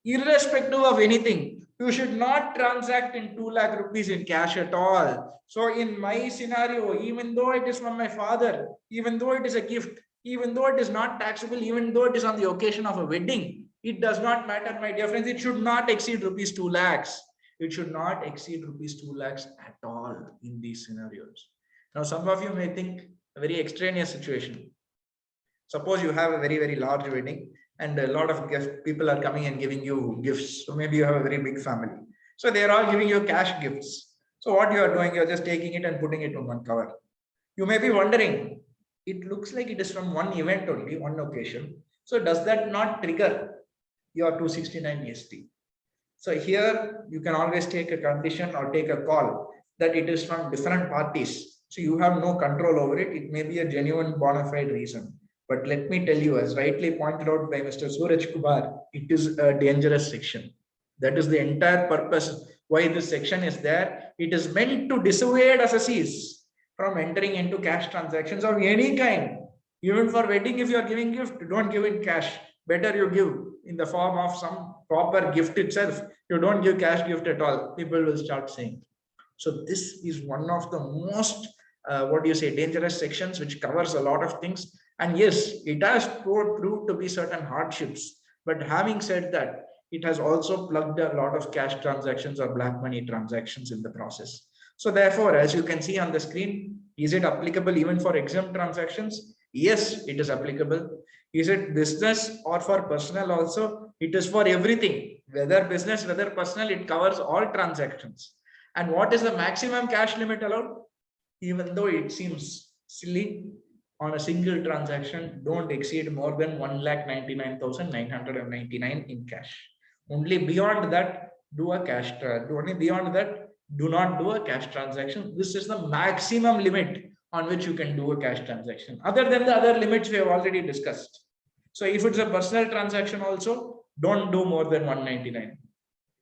Irrespective of anything, you should not transact in 2 lakh rupees in cash at all. So in my scenario, even though it is from my father, even though it is a gift, even though it is not taxable, even though it is on the occasion of a wedding, it does not matter, my dear friends. It should not exceed rupees 2 lakhs. It should not exceed rupees 2 lakhs at all in these scenarios. Now, some of you may think a very extraneous situation. Suppose you have a very, very large wedding and a lot of people are coming and giving you gifts. So maybe you have a very big family. So they are all giving you cash gifts. So what you are doing, you're just taking it and putting it on one cover. You may be wondering, it looks like it is from one event only, one occasion. So does that not trigger your 269 EST? So here you can always take a condition or take a call that it is from different parties. So you have no control over it. It may be a genuine bona fide reason. But let me tell you, as rightly pointed out by Mr. Suraj Kumar, it is a dangerous section. That is the entire purpose why this section is there. It is meant to dissuade assessees from entering into cash transactions of any kind. Even for wedding, if you are giving gift, don't give in cash. Better you give in the form of some proper gift itself. You don't give cash gift at all. People will start saying. So this is one of the most, dangerous sections, which covers a lot of things. And yes, it has proved to be certain hardships. But having said that, it has also plugged a lot of cash transactions or black money transactions in the process. So therefore, as you can see on the screen, is it applicable even for exempt transactions? Yes, it is applicable. Is it business or for personal also? It is for everything, whether business, whether personal, it covers all transactions. And what is the maximum cash limit allowed? Even though it seems silly, on a single transaction, don't exceed more than 1,99,999 in cash. Only beyond that, do a cash. Only beyond that, do not do a cash transaction. This is the maximum limit on which you can do a cash transaction. Other than the other limits we have already discussed. So if it's a personal transaction also, don't do more than 199.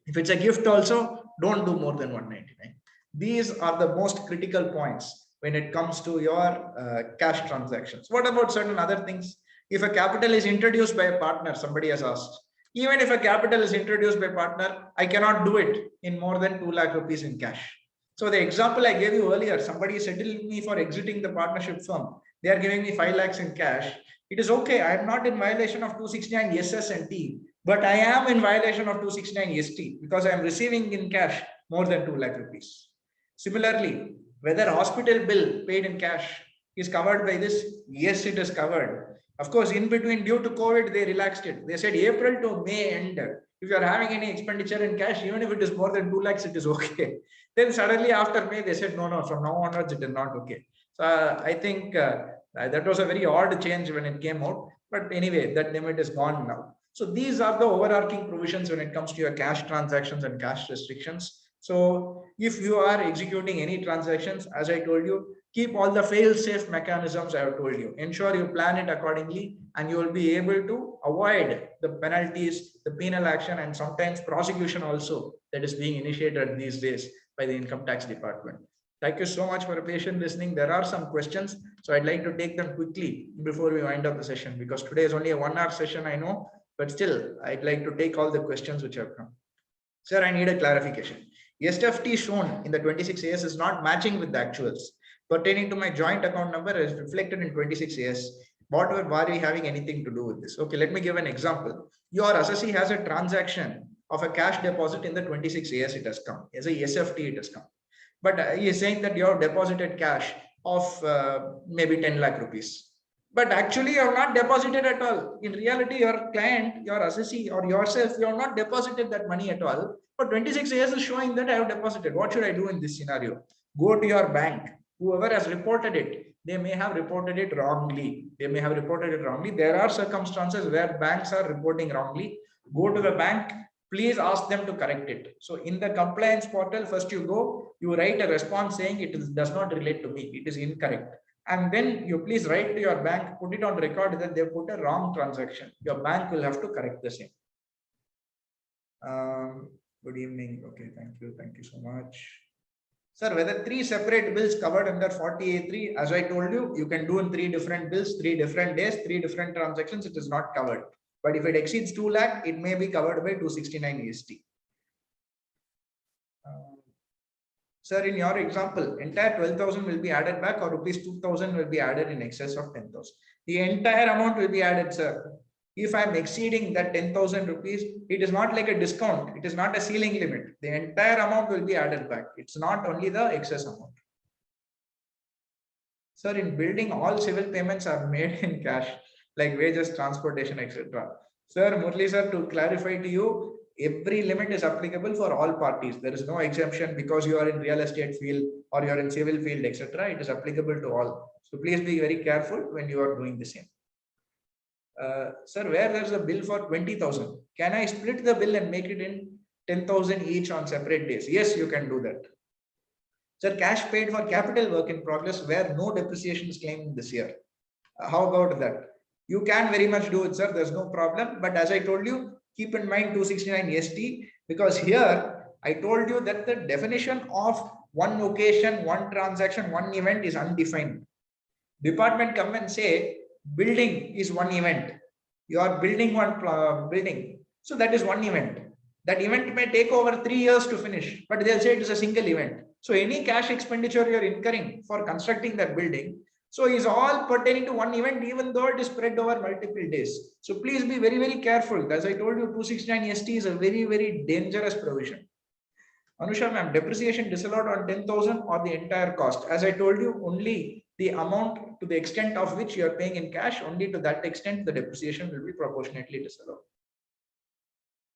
If it's a gift also, don't do more than 199. These are the most critical points when it comes to your cash transactions. What about certain other things? If a capital is introduced by a partner, somebody has asked, even if a capital is introduced by a partner, I cannot do it in more than 2 lakh rupees in cash. So the example I gave you earlier, somebody settled me for exiting the partnership firm. They are giving me 5 lakhs in cash. It is okay. I am not in violation of 269 SS and T, but I am in violation of 269 ST because I am receiving in cash more than 2 lakh rupees. Similarly, whether hospital bill paid in cash is covered by this, yes, it is covered. Of course, in between, due to COVID, they relaxed it. They said April to May end. If you are having any expenditure in cash, even if it is more than 2 lakhs, it is okay. Then suddenly after May, they said, no, from now onwards, it is not okay. So I think that was a very odd change when it came out. But anyway, that limit is gone now. So these are the overarching provisions when it comes to your cash transactions and cash restrictions. So if you are executing any transactions, as I told you, keep all the fail-safe mechanisms I have told you. Ensure you plan it accordingly, and you will be able to avoid the penalties, the penal action, and sometimes prosecution also that is being initiated these days by the Income Tax Department. Thank you so much for your patient listening. There are some questions, so I'd like to take them quickly before we wind up the session, because today is only a 1 hour session, I know, but still, I'd like to take all the questions which have come. Sir, I need a clarification. SFT shown in the 26 AS is not matching with the actuals. Pertaining to my joint account number is reflected in 26 AS. What are we having anything to do with this? Okay, let me give an example. Your assessee has a transaction of a cash deposit in the 26 AS, it has come. As a SFT, it has come. But he is saying that you have deposited cash of maybe 10 lakh rupees. But actually, you have not deposited at all. In reality, your client, your assessee, or yourself, you have not deposited that money at all. But 26 years is showing that I have deposited. What should I do in this scenario? Go to your bank. Whoever has reported it, they may have reported it wrongly. They may have reported it wrongly. There are circumstances where banks are reporting wrongly. Go to the bank. Please ask them to correct it. So in the compliance portal, first you go, you write a response saying does not relate to me. It is incorrect. And then you please write to your bank, put it on record that they put a wrong transaction. Your bank will have to correct the same. Good evening. Okay, thank you. Thank you so much. Sir, whether 3 separate bills covered under 40A3, as I told you, you can do in 3 different bills, 3 different days, 3 different transactions, it is not covered. But if it exceeds 2 lakh, it may be covered by 269 EST. Sir, in your example, entire 12,000 will be added back or rupees 2,000 will be added in excess of 10,000. The entire amount will be added, sir. If I'm exceeding that 10,000 rupees, it is not like a discount. It is not a ceiling limit. The entire amount will be added back. It's not only the excess amount. Sir, in building, all civil payments are made in cash, like wages, transportation, etc. Sir, Murli sir, to clarify to you, every limit is applicable for all parties. There is no exemption because you are in real estate field or you are in civil field, etc. It is applicable to all. So please be very careful when you are doing the same. Sir, where there's a bill for 20,000, can I split the bill and make it in 10,000 each on separate days? Yes, you can do that. Sir, cash paid for capital work in progress where no depreciation is claimed this year. How about that? You can very much do it, sir. There's no problem. But as I told you, keep in mind 269 ST, because here I told you that the definition of one location, one transaction, one event is undefined. Department come and say building is one event. You are building one building. So that is one event. That event may take over 3 years to finish, but they'll say it is a single event. So any cash expenditure you're incurring for constructing that building, so is all pertaining to one event, even though it is spread over multiple days. So please be very, very careful. As I told you, 269 ST is a very, very dangerous provision. Anusha ma'am, depreciation disallowed on 10,000 or the entire cost. As I told you, only the amount to the extent of which you are paying in cash, only to that extent the depreciation will be proportionately disallowed.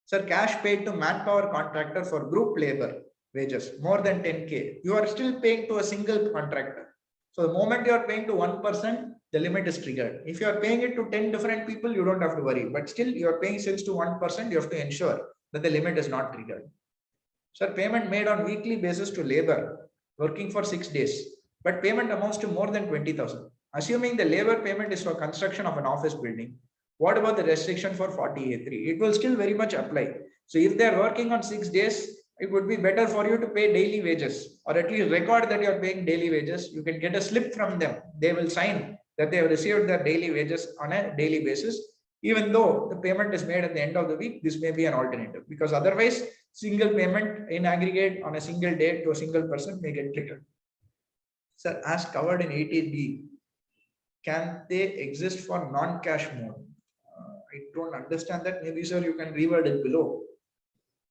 Sir, cash paid to manpower contractor for group labor wages more than 10K. You are still paying to a single contractor. So the moment you are paying to one person, the limit is triggered. If you are paying it to 10 different people, you don't have to worry. But still, you are paying sales to one person, you have to ensure that the limit is not triggered. Sir, payment made on weekly basis to labor working for 6 days, but payment amounts to more than 20,000. Assuming the labor payment is for construction of an office building, what about the restriction for 40A3? It will still very much apply. So if they are working on 6 days, it would be better for you to pay daily wages, or at least record that you are paying daily wages. You can get a slip from them. They will sign that they have received their daily wages on a daily basis. Even though the payment is made at the end of the week, this may be an alternative, because otherwise single payment in aggregate on a single day to a single person may get triggered. Sir, as covered in 80B, can they exist for non-cash mode? I don't understand that. Maybe, sir, you can reword it below.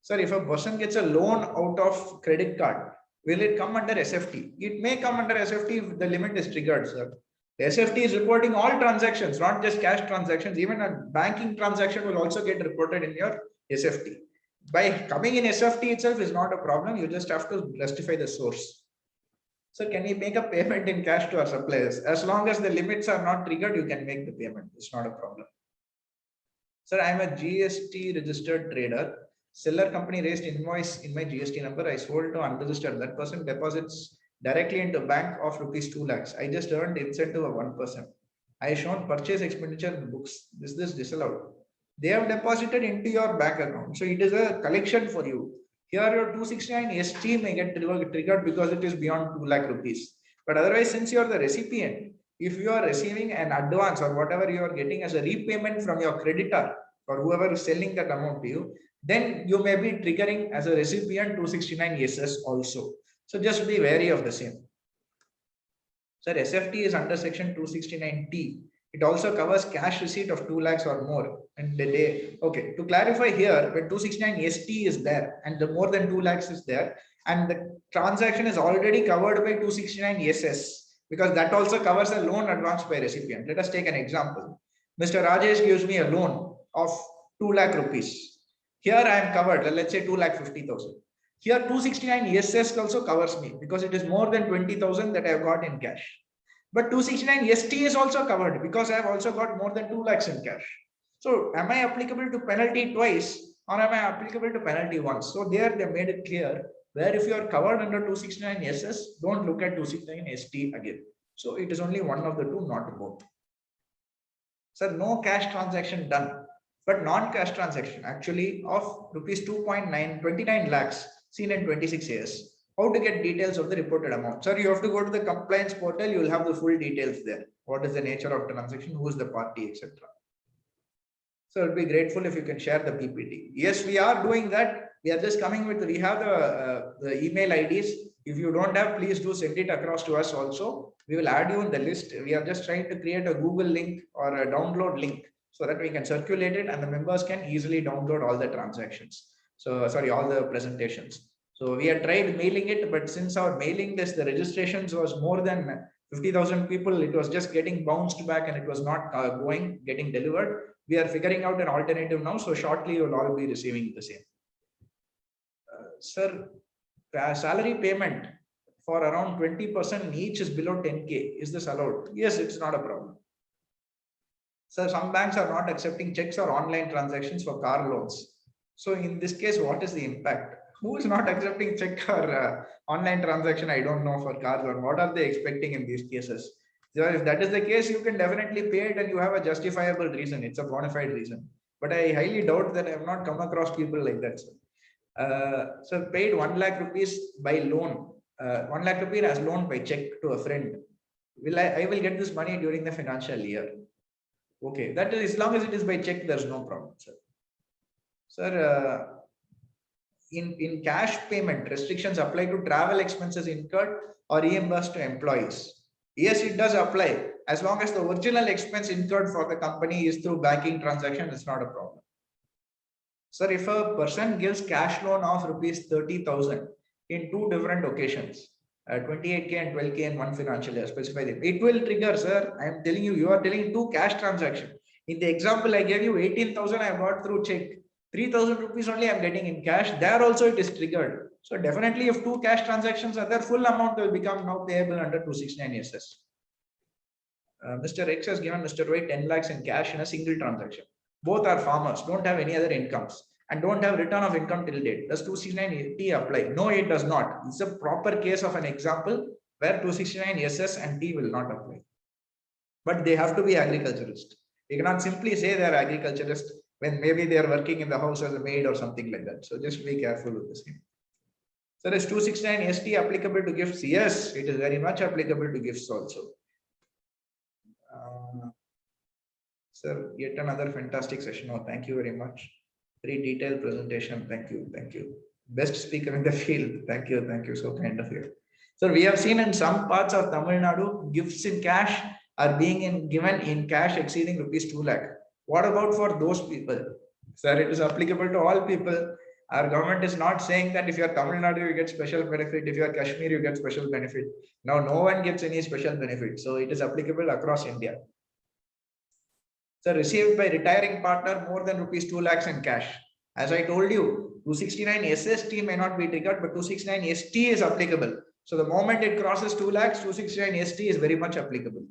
Sir, if a person gets a loan out of credit card, will it come under SFT? It may come under SFT if the limit is triggered, sir. The SFT is reporting all transactions, not just cash transactions. Even a banking transaction will also get reported in your SFT. By coming in SFT itself is not a problem. You just have to justify the source. So can we make a payment in cash to our suppliers? As long as the limits are not triggered, you can make the payment. It's not a problem. Sir, I'm a GST registered trader. Seller company raised invoice in my GST number. I sold to unregistered. That person deposits directly into bank of rupees 2 lakhs. I just earned incentive of 1%. I shown purchase expenditure in the books. This disallowed. They have deposited into your bank account. So it is a collection for you. Here your 269 ST may get triggered because it is beyond 2 lakh rupees. But otherwise, since you are the recipient, if you are receiving an advance or whatever you are getting as a repayment from your creditor, or whoever is selling that amount to you, then you may be triggering as a recipient 269 SS also. So just be wary of the same. Sir, SFT is under section 269T. It also covers cash receipt of 2 lakhs or more in the day. Okay, to clarify here, when 269ST is there and the more than 2 lakhs is there, and the transaction is already covered by 269SS, because that also covers a loan advanced by recipient. Let us take an example. Mr. Rajesh gives me a loan of 2 lakh rupees. Here I am covered, let's say 2 lakh 50,000. Here 269 SS also covers me because it is more than 20,000 that I have got in cash. But 269 ST is also covered because I have also got more than 2 lakhs in cash. So am I applicable to penalty twice or am I applicable to penalty once? So there they made it clear where if you are covered under 269 SS, don't look at 269 ST again. So it is only one of the two, not both. Sir, no cash transaction done, but non-cash transaction actually of rupees 2.29 lakhs seen in 26 years. How to get details of the reported amount? Sir, you have to go to the compliance portal. You will have the full details there. What is the nature of transaction? Who is the party, etc. So I'll be grateful if you can share the PPT. Yes, we are doing that. We are just coming with, we have the email IDs. If you don't have, please do send it across to us also. We will add you in the list. We are just trying to create a Google link or a download link so that we can circulate it and the members can easily download all the transactions. So sorry, all the presentations. So we had tried mailing it, but since our mailing list, the registrations was more than 50,000 people, it was just getting bounced back and it was not getting delivered. We are figuring out an alternative now. So shortly you will all be receiving the same. Sir, salary payment for around 20% each is below 10K. Is this allowed? Yes, it's not a problem. Sir, some banks are not accepting checks or online transactions for car loans. So in this case, what is the impact? Who is not accepting check or online transaction? I don't know for car loan. What are they expecting in these cases? So if that is the case, you can definitely pay it and you have a justifiable reason. It's a bona fide reason. But I highly doubt that I have not come across people like that, sir. So paid 1 lakh rupees by loan. 1 lakh rupees as loan by check to a friend. I will get this money during the financial year. Okay, that is, as long as it is by check, there's no problem, sir. Sir, in cash payment, restrictions apply to travel expenses incurred or reimbursed to employees. Yes, it does apply. As long as the original expense incurred for the company is through banking transaction, it's not a problem. Sir, if a person gives cash loan of rupees 30,000 in two different occasions, 28K and 12K in one financial year, specify them. It will trigger, sir. I am telling you, you are telling two cash transactions. In the example I gave you, 18,000 I got through check. 3,000 rupees only I'm getting in cash. There also it is triggered. So definitely if two cash transactions are there, full amount will become now payable under 269 SS. Mr. X has given Mr. Y 10 lakhs in cash in a single transaction. Both are farmers, don't have any other incomes and don't have return of income till date. Does 269T apply? No, it does not. It's a proper case of an example where 269 SS and T will not apply. But they have to be agriculturist. You cannot simply say they are agriculturist when maybe they are working in the house as a maid or something like that. So just be careful with the same. So is 269 ST applicable to gifts? Yes, it is very much applicable to gifts also. Sir, yet another fantastic session. Oh, thank you very much. Very detailed presentation. Thank you. Thank you. Best speaker in the field. Thank you. Thank you. So kind of you. So we have seen in some parts of Tamil Nadu, gifts in cash are being given in cash exceeding rupees 2 lakh. What about for those people? Sir, it is applicable to all people. Our government is not saying that if you are Tamil Nadu, you get special benefit. If you are Kashmir, you get special benefit. Now, no one gets any special benefit. So it is applicable across India. So received by retiring partner more than rupees 2 lakhs in cash. As I told you, 269 SST may not be triggered, but 269 ST is applicable. So the moment it crosses 2 lakhs, 269 ST is very much applicable.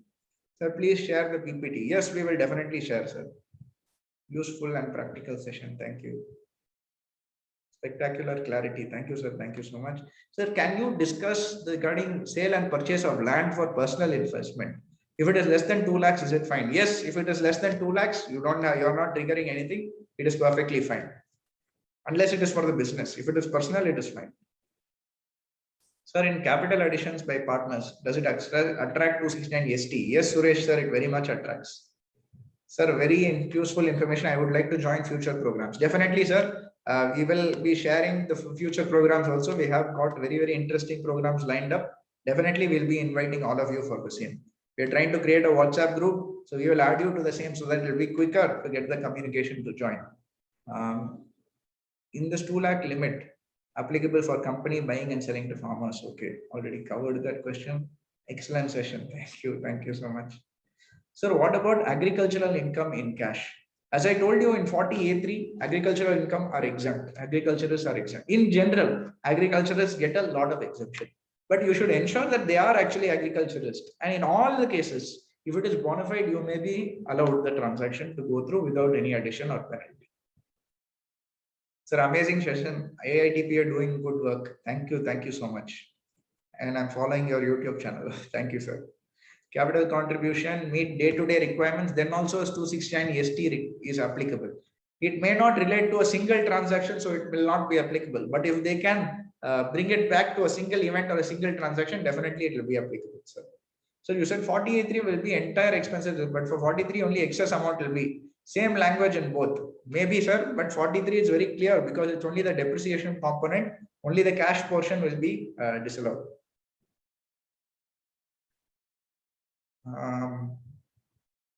Sir, please share the PPT. Yes, we will definitely share, sir. Useful and practical session. Thank you. Spectacular clarity. Thank you, sir. Thank you so much. Sir, can you discuss regarding sale and purchase of land for personal investment? If it is less than 2 lakhs, is it fine? Yes, if it is less than 2 lakhs, you're not triggering anything. It is perfectly fine. Unless it is for the business. If it is personal, it is fine. Sir, in capital additions by partners, does it attract 269 ST? Yes, Suresh, sir, it very much attracts. Sir, very useful information. I would like to join future programs. Definitely, sir. We will be sharing the future programs also. We have got very, very interesting programs lined up. Definitely, we'll be inviting all of you for the same. We are trying to create a WhatsApp group. So we will add you to the same so that it will be quicker to get the communication to join. In this 2 lakh limit applicable for company buying and selling to farmers. Okay, already covered that question. Excellent session. Thank you. Thank you so much. Sir, what about agricultural income in cash? As I told you in 40A3, agricultural income are exempt. Agriculturists are exempt. In general, agriculturists get a lot of exemption. But you should ensure that they are actually agriculturists. And in all the cases, if it is bona fide, you may be allowed the transaction to go through without any addition or penalty. Sir, amazing session. AITP are doing good work. Thank you. Thank you so much. And I'm following your YouTube channel. Thank you, sir. Capital contribution meet day-to-day requirements, then also as 269 ST is applicable. It may not relate to a single transaction, so it will not be applicable. But if they can bring it back to a single event or a single transaction, definitely it will be applicable, sir. So you said 40A3 will be entire expenses, but for 43 only excess amount will be same language in both. Maybe, sir, but 43 is very clear because it's only the depreciation component, only the cash portion will be disallowed.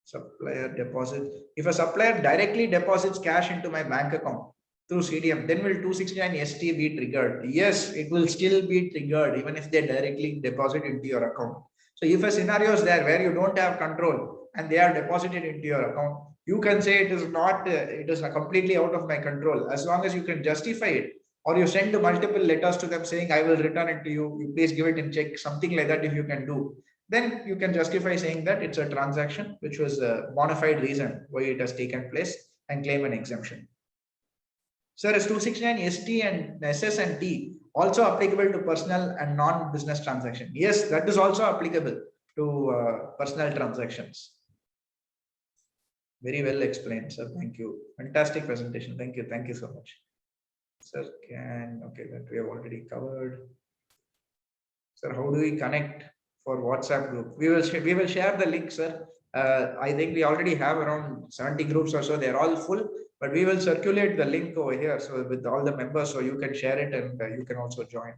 Supplier deposit. If a supplier directly deposits cash into my bank account through CDM, then will 269 ST be triggered? Yes, it will still be triggered even if they directly deposit into your account. So if a scenario is there where you don't have control and they are deposited into your account, you can say it is not, it is completely out of my control. As long as you can justify it, or you send multiple letters to them saying, I will return it to you, you please give it in check, something like that if you can do, then you can justify saying that it's a transaction which was a bona fide reason why it has taken place and claim an exemption. Sir, is 269 ST and SS and T also applicable to personal and non-business transaction? Yes, that is also applicable to personal transactions. Very well explained, sir. Thank you. Fantastic presentation. Thank you. Thank you so much. Sir, okay, that we have already covered. Sir, how do we connect for WhatsApp group? We will share the link, sir. I think we already have around 70 groups or so. They're all full, but we will circulate the link over here. So with all the members, so you can share it and you can also join.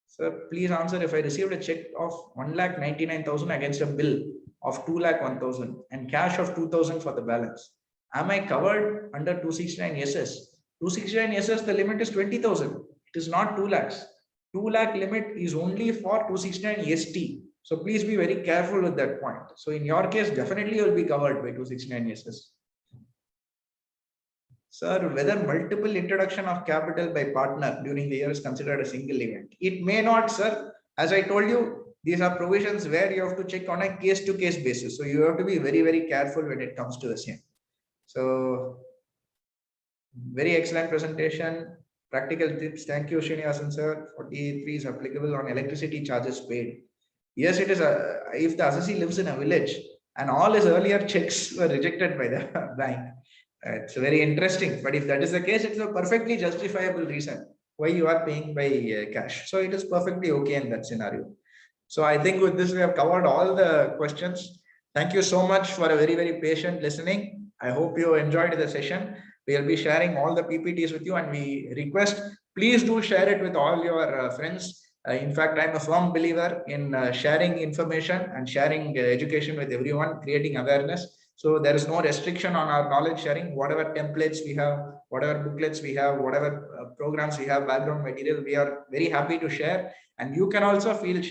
Sir, please answer if I received a check of 1,99,000 against a bill of 2,01,000 and cash of 2,000 for the balance. Am I covered under 269 SS? 269 SS, the limit is 20,000. It is not 2 lakhs. 2 lakh limit is only for 269 ST. So please be very careful with that point. So in your case, definitely you'll be covered by 269 SS. Sir, whether multiple introduction of capital by partner during the year is considered a single event. It may not, sir. As I told you, these are provisions where you have to check on a case-to-case basis. So you have to be very, very careful when it comes to the same. So very excellent presentation. Practical tips. Thank you, Srinivasan sir. 43 is applicable on electricity charges paid. Yes, it is. If the assessee lives in a village and all his earlier checks were rejected by the bank, it's very interesting. But if that is the case, it's a perfectly justifiable reason why you are paying by cash. So it is perfectly okay in that scenario. So I think with this, we have covered all the questions. Thank you so much for a very, very patient listening. I hope you enjoyed the session. We'll be sharing all the PPTs with you, and we request, please do share it with all your friends. In fact, I'm a firm believer in sharing information and sharing education with everyone, creating awareness. So there is no restriction on our knowledge sharing. Whatever templates we have, whatever booklets we have, whatever programs we have, background material, we are very happy to share. And you can also feel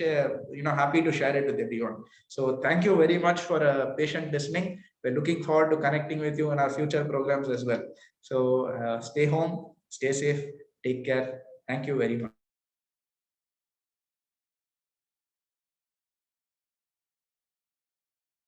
happy to share it with everyone. So thank you very much for patient listening. We're looking forward to connecting with you in our future programs as well. So stay home, stay safe, take care. Thank you very much.